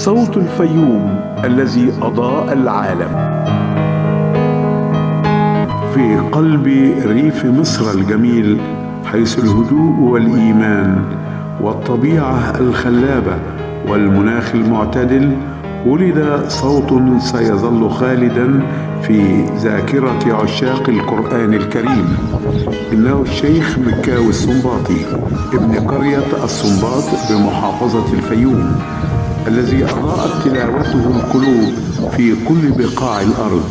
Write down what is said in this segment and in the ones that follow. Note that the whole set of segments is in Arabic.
صوت الفيوم الذي أضاء العالم. في قلب ريف مصر الجميل، حيث الهدوء والإيمان والطبيعة الخلابة والمناخ المعتدل، ولد صوت سيظل خالدا في ذاكرة عشاق القرآن الكريم. إنه الشيخ مكاوي السنباطي، ابن قرية السنباط بمحافظة الفيوم، الذي أضاءت تلاوته القلوب في كل بقاع الأرض.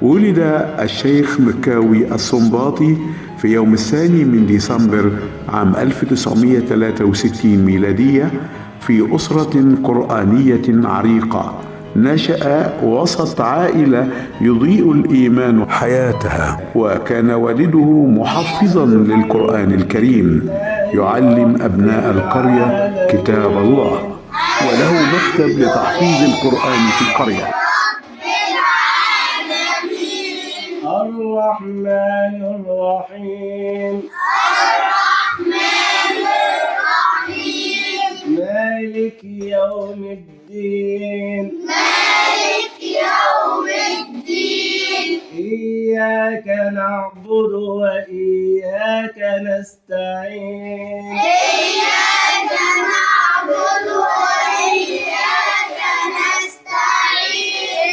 ولد الشيخ مكاوي السنباطي في يوم 2 من ديسمبر عام 1963 ميلادية في أسرة قرآنية عريقة. نشأ وسط عائلة يضيء الإيمان حياتها، وكان والده محفظا للقرآن الكريم، يعلم أبناء القرية كتاب الله، وله مكتب لتحفيظ القرآن في القرية. الرحمن الرحيم مالك يوم الدين إياك نعبد وإياك نستعين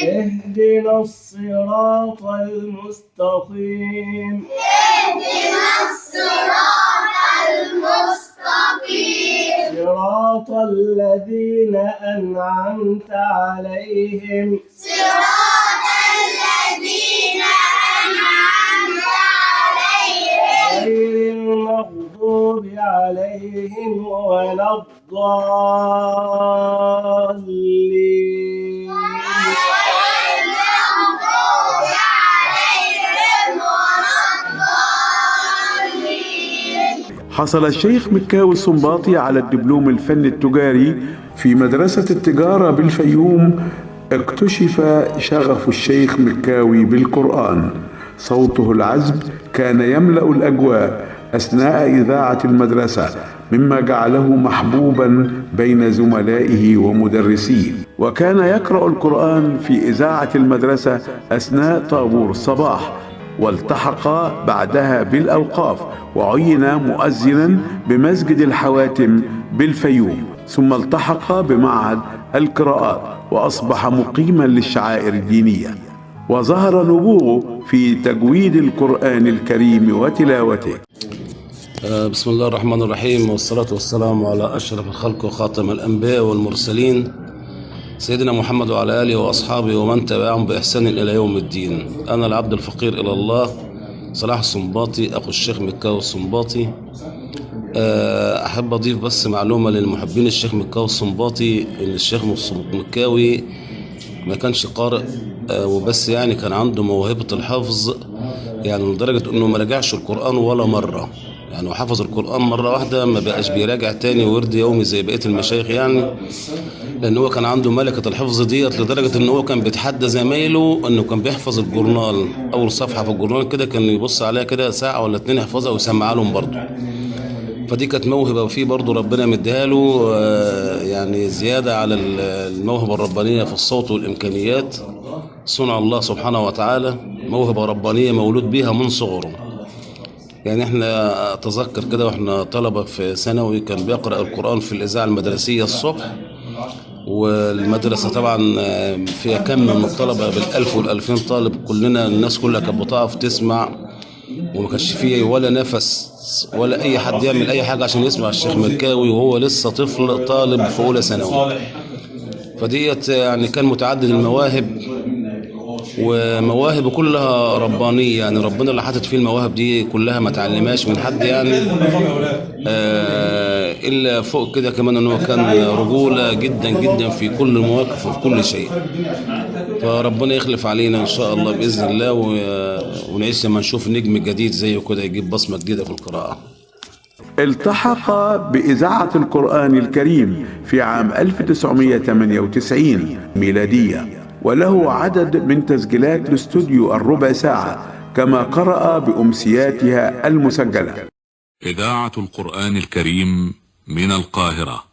اهدنا الصراط المستقيم صراط الذين أنعمت عليهم غير المغضوب عليهم ولا الضالين. حصل الشيخ مكاوي السنباطي على الدبلوم الفني التجاري في مدرسة التجارة بالفيوم. اكتشف شغف الشيخ مكاوي بالقرآن. صوته العذب كان يملأ الأجواء أثناء إذاعة المدرسة، مما جعله محبوبا بين زملائه ومدرسيه، وكان يقرأ القرآن في إذاعة المدرسة أثناء طابور الصباح، والتحق بعدها بالأوقاف وعين مؤذنا بمسجد الحواتم بالفيوم، ثم التحق بمعهد القراءات وأصبح مقيما للشعائر الدينية، وظهر نبوغه في تجويد القرآن الكريم وتلاوته. بسم الله الرحمن الرحيم، والصلاة والسلام على أشرف الخلق وخاتم الأنبياء والمرسلين، سيدنا محمد وعلى آله وأصحابه ومن تبعهم بإحسان إلى يوم الدين. أنا العبد الفقير إلى الله صلاح السنباطي، أخو الشيخ مكاوي السنباطي. أحب أضيف بس معلومة للمحبين الشيخ مكاوي السنباطي، إن الشيخ مكاوي ما كانش قارئ وبس، يعني كان عنده موهبة الحفظ، يعني لدرجة إنه ما رجعش القرآن ولا مرة، يعني وحفظ القرآن مرة واحدة، ما بقاش بيراجع تاني ورد يومي زي بقية المشايخ، يعني لأن هو كان عنده ملكة الحفظ ديت، لدرجة إن هو كان بيتحدى زمايله إنه كان بيحفظ الجورنال، أول صفحة في الجورنال كده كان يبص عليها كده ساعة ولا اتنين يحفظها ويسمعها لهم برضه. فدي كانت موهبة، وفيه برضه ربنا مديها له يعني زيادة على الموهبة الربانية في الصوت والإمكانيات، صنع الله سبحانه وتعالى، موهبة ربانية مولود بيها من صغره. يعني احنا اتذكر كده واحنا طلبة في ثانوي كان بيقرأ القرآن في الإذاعة المدرسية الصبح، والمدرسة طبعا فيها كم من الطلبة بالألف والألفين طالب، كلنا الناس كلها كانت بتقف تسمع، وما كانش فيه ولا نفس ولا أي حد يعمل أي حاجة عشان يسمع الشيخ مكاوي وهو لسه طفل طالب في أولى ثانوي. فديت يعني كان متعدد المواهب، ومواهبه كلها ربانية، يعني ربنا اللي حاطط فيه المواهب دي كلها، ما تعلمهاش من حد يعني. إلا فوق كده كمان إن هو كان رجولة جدا جدا في كل المواقف وفي كل شيء. فربنا يخلف علينا إن شاء الله بإذن الله، ونعيش لما نشوف نجم جديد زيه كده يجيب بصمة جديدة في القراءة. التحق بإذاعة القرآن الكريم في عام 1998 ميلادية، وله عدد من تسجيلات الاستوديو الربع ساعة، كما قرأ بأمسياتها المسجلة. إذاعة القرآن الكريم من القاهرة.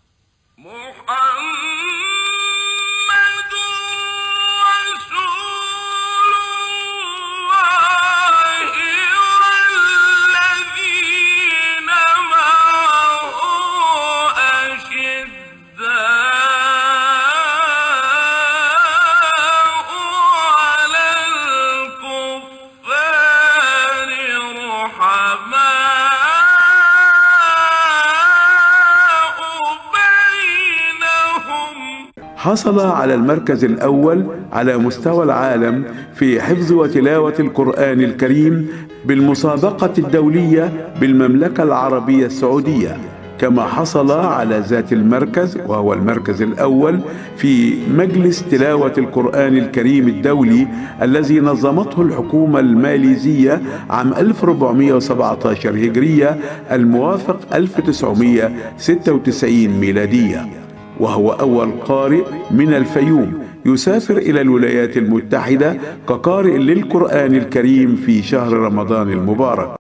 حصل على المركز الأول على مستوى العالم في حفظ وتلاوة القرآن الكريم بالمسابقة الدولية بالمملكة العربية السعودية، كما حصل على ذات المركز وهو المركز الأول في مجلس تلاوة القرآن الكريم الدولي الذي نظمته الحكومة الماليزية عام 1417 هجرية الموافق 1996 ميلادية، وهو أول قارئ من الفيوم يسافر إلى الولايات المتحدة كقارئ للقرآن الكريم في شهر رمضان المبارك.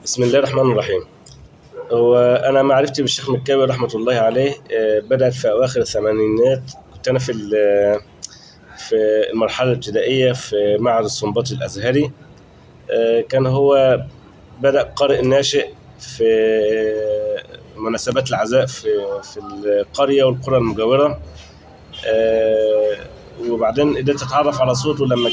بسم الله الرحمن الرحيم. وأنا معرفتي بالشيخ مكاوي رحمة الله عليه بدأت في أواخر الثمانينات. كنت أنا في المرحلة الابتدائية في معهد السنباطي الأزهري. كان هو بدأ قارئ ناشئ في مناسبات العزاء في القرية والقرى المجاورة. وبعدين قدرت أتعرف على صوته لما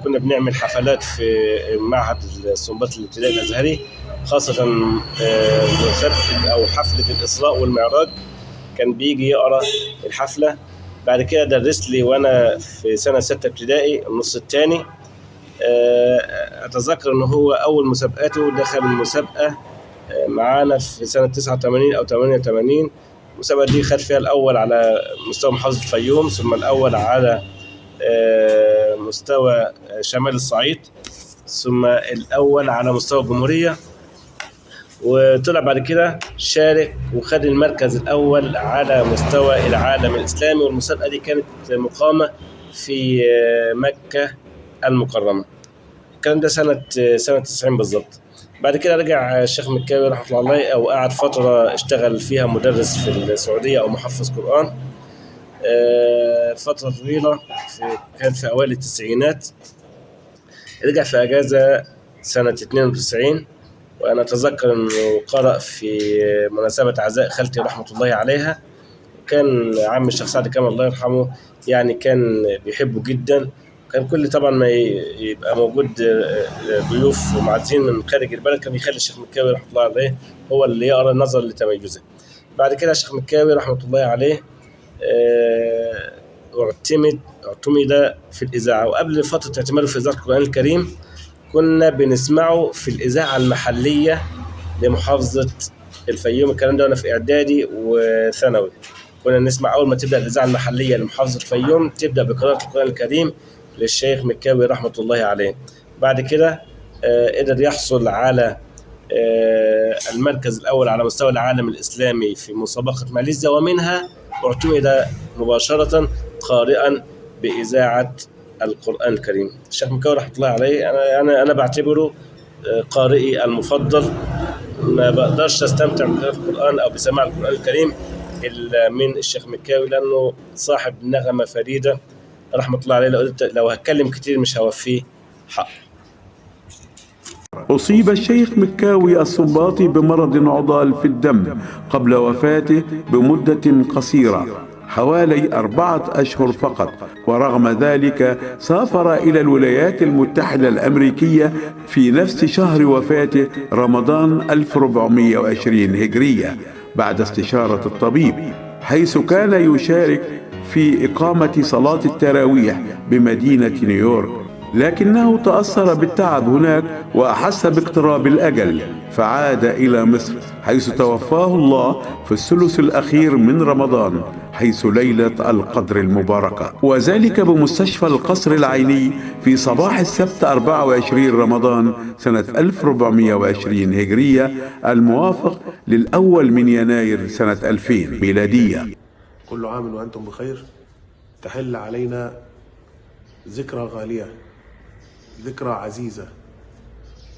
كنا بنعمل حفلات في معهد السنباطي الابتدائي الأزهري، خاصة مسابقة أو حفلة الإسراء والمعراج. كان بيجي يقرأ الحفلة. بعد كده درس لي وأنا في سنة 6 ابتدائي النص الثاني. أتذكر إنه هو أول مسابقاته دخل المسابقة معانا في سنة 89 أو 88. المسابقة دي خد فيها الأول على مستوى محافظة الفيوم، ثم الأول على مستوى شمال الصعيد، ثم الأول على مستوى الجمهورية. وطلع بعد كده شارك وخد المركز الأول على مستوى العالم الإسلامي. والمسابقة دي كانت مقامة في مكة المكرمة. الكلام ده سنة 90 بالضبط. بعد كده رجع الشيخ مكاوي رحمة الله عليه، أو قعد فترة اشتغل فيها مدرس في السعودية أو محفظ قرآن فترة طويلة، كانت في أوائل التسعينات. رجع في أجازة سنة 92، وأنا أتذكر أنه قرأ في مناسبة عزاء خالتي رحمة الله عليها. كان عم الشيخ سعد كامل الله يرحمه يعني كان بيحبه جدا. كان كل طبعا ما يبقى موجود ضيوف ومعزين من خارج البلد كان بيخلي الشيخ مكاوي رحمة الله عليه هو اللي يقرأ نظرا لتميزه. بعد كده الشيخ مكاوي رحمة الله عليه اعتمد في الإذاعة. وقبل فترة اعتماده في إذاعة القرآن الكريم كنا بنسمعه في الإذاعة المحلية لمحافظة الفيوم. الكلام ده وأنا في إعدادي وثانوي. كنا نسمع أول ما تبدأ الإذاعة المحلية لمحافظة الفيوم تبدأ بقراءة القرآن الكريم للشيخ مكاوي رحمة الله عليه. بعد كده قدر يحصل على المركز الأول على مستوى العالم الإسلامي في مسابقة ماليزيا، ومنها اعتمد مباشرة قارئا بإذاعة القرآن الكريم. الشيخ مكاوي رحمة الله عليه أنا بعتبره قارئي المفضل. ما بقدرش أستمتع بقراءة القرآن أو بسماع القرآن الكريم إلا من الشيخ مكاوي، لأنه صاحب نغمة فريدة رحمة الله عليه. لو هتكلم كتير مش هوفيه حق. أصيب الشيخ مكاوي السنباطي بمرض عضال في الدم قبل وفاته بمدة قصيرة حوالي 4 أشهر فقط، ورغم ذلك سافر إلى الولايات المتحدة الأمريكية في نفس شهر وفاته رمضان 1420 هجرية بعد استشارة الطبيب، حيث كان يشارك في إقامة صلاة التراويح بمدينة نيويورك، لكنه تأثر بالتعب هناك وأحس باقتراب الأجل فعاد إلى مصر، حيث توفاه الله في الثلث الأخير من رمضان، حيث ليلة القدر المباركة، وذلك بمستشفى القصر العيني في صباح السبت 24 رمضان سنة 1420 هجرية، الموافق للأول من يناير سنة 2000 ميلادية. كل عام وأنتم بخير. تحل علينا ذكرى غالية، ذكرى عزيزة،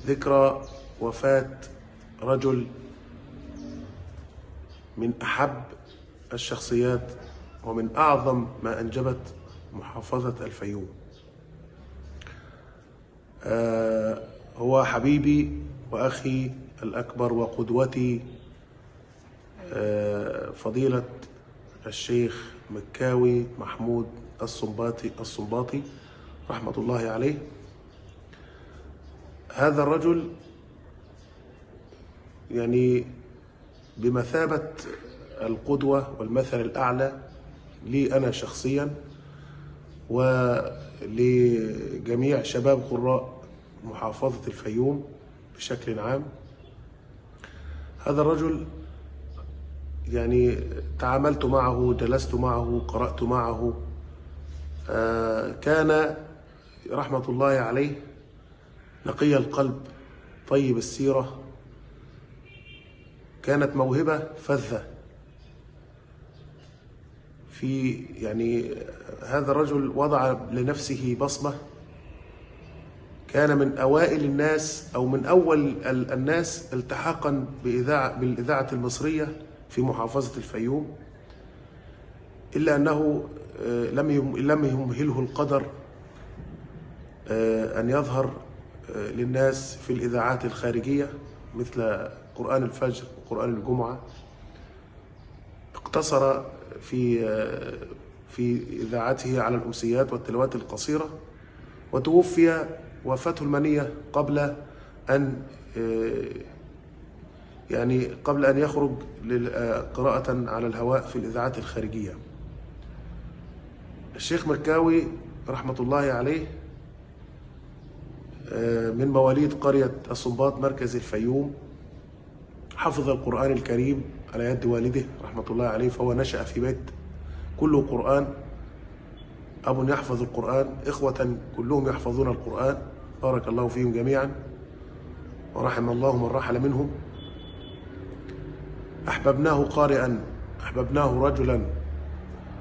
ذكرى وفاة رجل من أحب الشخصيات ومن أعظم ما أنجبت محافظة الفيوم. هو حبيبي وأخي الأكبر وقدوتي فضيلة الشيخ مكاوي محمود الصنباطي رحمة الله عليه. هذا الرجل يعني بمثابة القدوة والمثل الأعلى لي أنا شخصيا ولجميع شباب قراء محافظة الفيوم بشكل عام. هذا الرجل يعني تعاملت معه، جلست معه، قرأت معه، كان رحمة الله عليه نقي القلب، طيب السيرة، كانت موهبة فذة في يعني هذا الرجل وضع لنفسه بصمة. كان من أوائل الناس أو من أول الناس التحاقا بالإذاعة المصرية في محافظة الفيوم، إلا أنه لم يمهله القدر أن يظهر للناس في الإذاعات الخارجية مثل قرآن الفجر وقرآن الجمعة. اقتصر في إذاعته على الأمسيات والتلاوات القصيرة، وتوفي وفاته المنية قبل أن يخرج قراءة على الهواء في الإذاعات الخارجية. الشيخ مكاوي رحمة الله عليه من مواليد قرية الصنباط مركز الفيوم، حفظ القرآن الكريم على يد والده رحمة الله عليه، فهو نشأ في بيت كله قرآن، أب يحفظ القرآن، إخوة كلهم يحفظون القرآن، بارك الله فيهم جميعا ورحم الله من رحل منهم. أحببناه قارئا، أحببناه رجلا،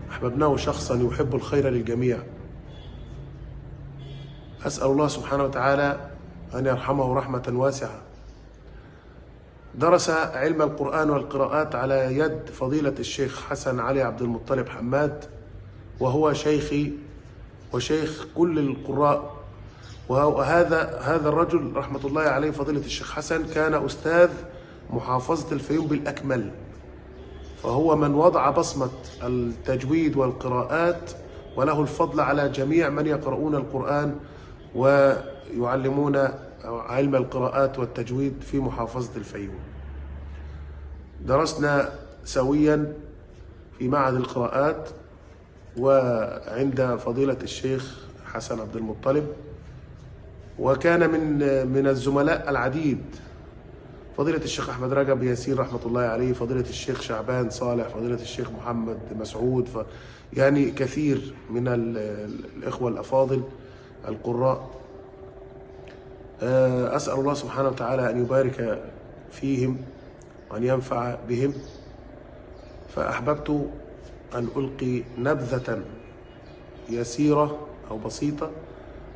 أحببناه شخصا يحب الخير للجميع. أسأل الله سبحانه وتعالى أن يرحمه رحمة واسعة. درس علم القرآن والقراءات على يد فضيلة الشيخ حسن علي عبد المطلب حماد، وهو شيخي وشيخ كل القراء. وهذا الرجل رحمة الله عليه فضيلة الشيخ حسن كان أستاذ محافظة الفيوم بالأكمل، فهو من وضع بصمة التجويد والقراءات، وله الفضل على جميع من يقرؤون القرآن ويعلمون علم القراءات والتجويد في محافظة الفيوم. درسنا سويا في معهد القراءات وعند فضيلة الشيخ حسن عبد المطلب، وكان من الزملاء العديد فضيلة الشيخ أحمد رجب ياسين رحمة الله عليه، فضيلة الشيخ شعبان صالح، فضيلة الشيخ محمد مسعود، يعني كثير من الإخوة الأفاضل القراء. أسأل الله سبحانه وتعالى أن يبارك فيهم وأن ينفع بهم. فأحببت أن ألقي نبذة يسيرة أو بسيطة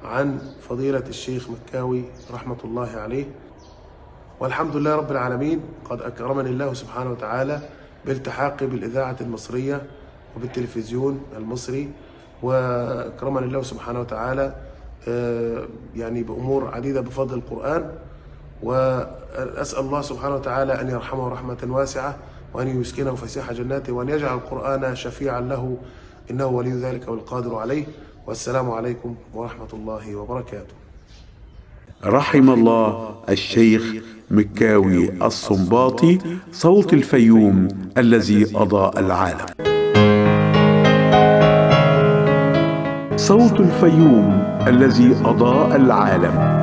عن فضيلة الشيخ مكاوي رحمة الله عليه. والحمد لله رب العالمين، قد أكرمني الله سبحانه وتعالى بالتحاقي بالإذاعة المصرية وبالتلفزيون المصري، وأكرمني الله سبحانه وتعالى يعني بأمور عديدة بفضل القرآن. وأسأل الله سبحانه وتعالى أن يرحمه رحمة واسعة، وأن يسكنه فسيح جناته، وأن يجعل القرآن شفيعا له، إنه ولي ذلك والقادر عليه. والسلام عليكم ورحمة الله وبركاته. رحم الله الشيخ مكاوي الصنباطي، صوت الفيوم الذي أضاء العالم. صوت الفيوم الذي أضاء العالم.